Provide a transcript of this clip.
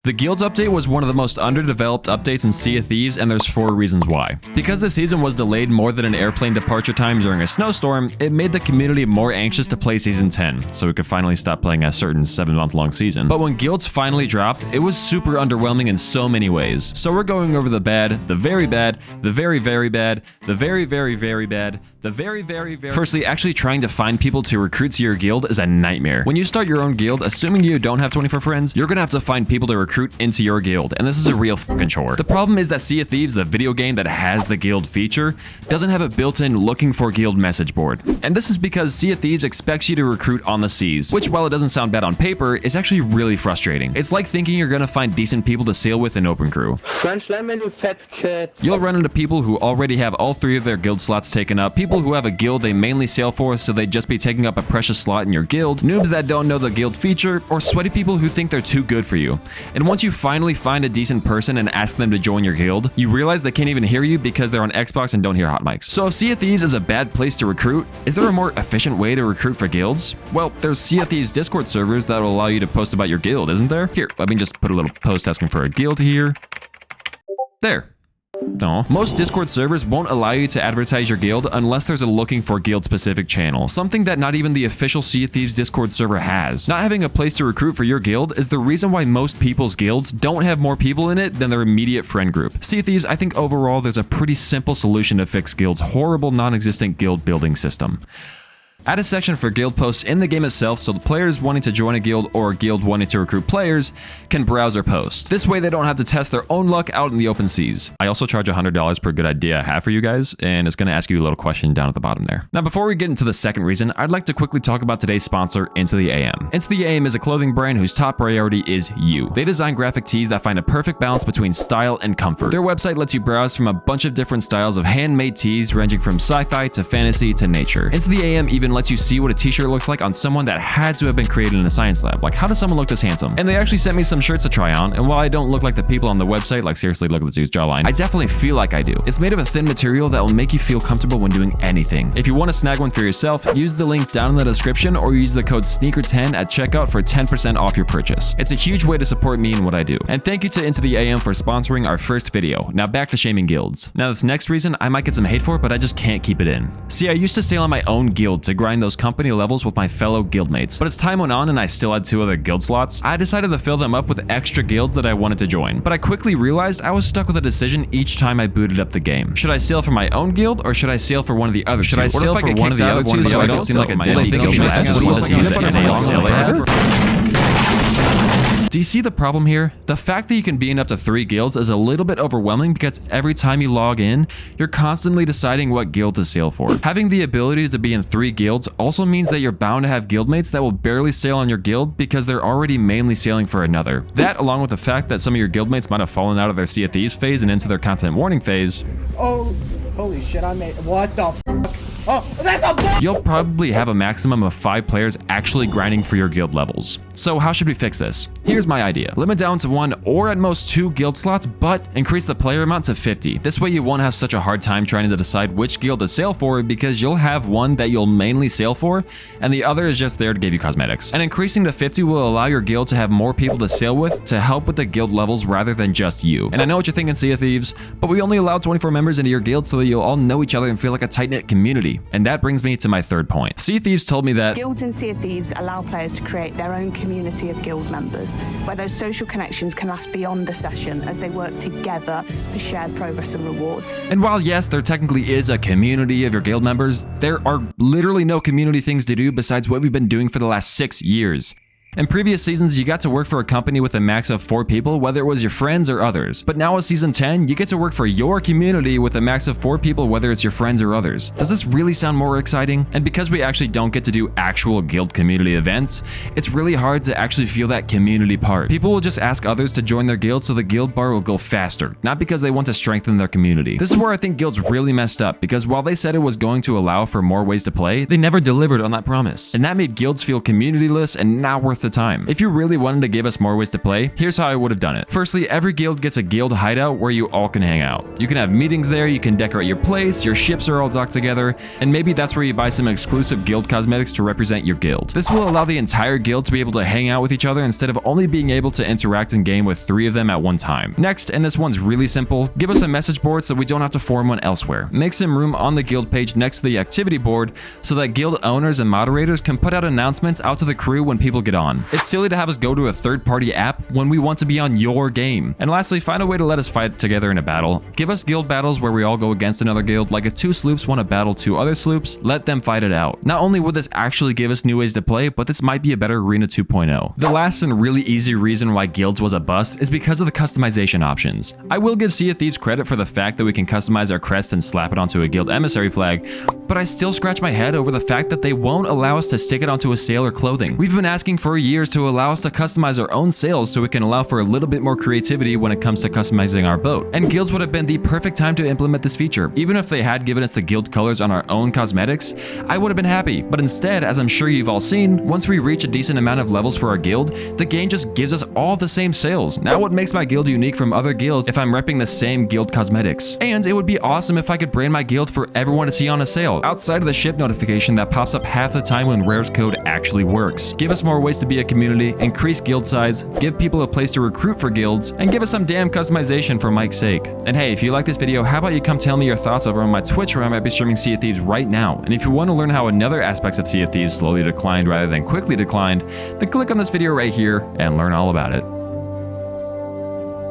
The Guilds update was one of the most underdeveloped updates in Sea of Thieves, and there's 4 reasons why. Because the season was delayed more than an airplane departure time during a snowstorm, it made the community more anxious to play Season 10, so we could finally stop playing a certain 7-month-long season. But when Guilds finally dropped, it was super underwhelming in so many ways. So we're going over the bad, the very bad, the very, very bad, the very, very, very bad, the very, very, very... Firstly, actually trying to find people to recruit to your guild is a nightmare. When you start your own guild, assuming you don't have 24 friends, you're gonna have to find people to recruit into your guild, and this is a real fucking chore. The problem is that Sea of Thieves, the video game that has the guild feature, doesn't have a built-in looking for guild message board. And this is because Sea of Thieves expects you to recruit on the seas, which while it doesn't sound bad on paper, is actually really frustrating. It's like thinking you're gonna find decent people to sail with in open crew. French lemon, you fat kid. You'll run into people who already have all 3 of their guild slots taken up, people who have a guild they mainly sail for so they'd just be taking up a precious slot in your guild, noobs that don't know the guild feature, or sweaty people who think they're too good for you. And once you finally find a decent person and ask them to join your guild, you realize they can't even hear you because they're on Xbox and don't hear hot mics. So if Sea of Thieves is a bad place to recruit, is there a more efficient way to recruit for guilds? Well, there's Sea of Thieves Discord servers that will allow you to post about your guild, isn't there? Here, let me just put a little post asking for a guild here. There. No. Most Discord servers won't allow you to advertise your guild unless there's a looking for guild specific channel, something that not even the official Sea of Thieves Discord server has. Not having a place to recruit for your guild is the reason why most people's guilds don't have more people in it than their immediate friend group. Sea of Thieves, I think overall there's a pretty simple solution to fix Guild's horrible non-existent guild building system. Add a section for guild posts in the game itself so the players wanting to join a guild or a guild wanting to recruit players can browse or post. This way they don't have to test their own luck out in the open seas. I also charge $100 per good idea I have for you guys, and it's going to ask you a little question down at the bottom there. Now before we get into the second reason, I'd like to quickly talk about today's sponsor, Into the AM. Into the AM is a clothing brand whose top priority is you. They design graphic tees that find a perfect balance between style and comfort. Their website lets you browse from a bunch of different styles of handmade tees ranging from sci-fi to fantasy to nature. Into the AM even lets you see what a t-shirt looks like on someone that had to have been created in a science lab. Like, how does someone look this handsome? And they actually sent me some shirts to try on, and while I don't look like the people on the website, like seriously look at the dude's jawline, I definitely feel like I do. It's made of a thin material that will make you feel comfortable when doing anything. If you want to snag one for yourself, use the link down in the description or use the code SNEAKER10 at checkout for 10% off your purchase. It's a huge way to support me and what I do. And thank you to Into the AM for sponsoring our first video. Now back to shaming guilds. Now this next reason I might get some hate for, but I just can't keep it in. See, I used to sail on my own guild to grind those company levels with my fellow guildmates, but as time went on and I still had 2 other guild slots, I decided to fill them up with extra guilds that I wanted to join. But I quickly realized I was stuck with a decision each time I booted up the game. Should I sail for my own guild or should I sail for one of the other 2? Should I sail for one of the other 2 so I don't seem like a deadly guild? Do you see the problem here? The fact that you can be in up to 3 guilds is a little bit overwhelming because every time you log in, you're constantly deciding what guild to sail for. Having the ability to be in 3 guilds also means that you're bound to have guildmates that will barely sail on your guild because they're already mainly sailing for another. That, along with the fact that some of your guildmates might have fallen out of their Sea of Thieves phase and into their content warning phase. Oh, holy shit, I made, what the f***? Oh, that's a You'll probably have a maximum of 5 players actually grinding for your guild levels. So how should we fix this? Here's my idea. Limit down to 1 or at most 2 guild slots, but increase the player amount to 50. This way you won't have such a hard time trying to decide which guild to sail for because you'll have one that you'll mainly sail for and the other is just there to give you cosmetics. And increasing to 50 will allow your guild to have more people to sail with to help with the guild levels rather than just you. And I know what you're thinking, Sea of Thieves, but we only allow 24 members into your guild so that you'll all know each other and feel like a tight-knit community. And that brings me to my third point. Sea of Thieves told me that guilds in Sea of Thieves allow players to create their own community of guild members, where those social connections can last beyond the session as they work together for shared progress and rewards. And while yes, there technically is a community of your guild members, there are literally no community things to do besides what we've been doing for the last 6 years. In previous seasons, you got to work for a company with a max of 4 people, whether it was your friends or others. But now with Season 10, you get to work for your community with a max of 4 people, whether it's your friends or others. Does this really sound more exciting? And because we actually don't get to do actual guild community events, it's really hard to actually feel that community part. People will just ask others to join their guild so the guild bar will go faster, not because they want to strengthen their community. This is where I think guilds really messed up, because while they said it was going to allow for more ways to play, they never delivered on that promise. And that made guilds feel communityless and not worth worth the time. If you really wanted to give us more ways to play, here's how I would have done it. Firstly, every guild gets a guild hideout where you all can hang out. You can have meetings there, you can decorate your place, your ships are all docked together, and maybe that's where you buy some exclusive guild cosmetics to represent your guild. This will allow the entire guild to be able to hang out with each other instead of only being able to interact in game with 3 of them at one time. Next, and this one's really simple, give us a message board so we don't have to form one elsewhere. Make some room on the guild page next to the activity board so that guild owners and moderators can put out announcements out to the crew when people get on. It's silly to have us go to a third-party app when we want to be on your game. And lastly, find a way to let us fight together in a battle. Give us guild battles where we all go against another guild, like if 2 sloops want to battle 2 other sloops, let them fight it out. Not only would this actually give us new ways to play, but this might be a better Arena 2.0. The last and really easy reason why guilds was a bust is because of the customization options. I will give Sea of Thieves credit for the fact that we can customize our crest and slap it onto a guild emissary flag, but I still scratch my head over the fact that they won't allow us to stick it onto a sail or clothing. We've been asking for years to allow us to customize our own sails so we can allow for a little bit more creativity when it comes to customizing our boat. And guilds would have been the perfect time to implement this feature. Even if they had given us the guild colors on our own cosmetics, I would have been happy. But instead, as I'm sure you've all seen, once we reach a decent amount of levels for our guild, the game just gives us all the same sails. Now what makes my guild unique from other guilds if I'm repping the same guild cosmetics? And it would be awesome if I could brand my guild for everyone to see on a sail, outside of the ship notification that pops up half the time when Rare's code actually works. Give us more ways to be a community, increase guild size, give people a place to recruit for guilds, and give us some damn customization for Mike's sake. And hey, if you like this video, how about you come tell me your thoughts over on my Twitch where I might be streaming Sea of Thieves right now. And if you want to learn how another aspects of Sea of Thieves slowly declined rather than quickly declined, then click on this video right here and learn all about it.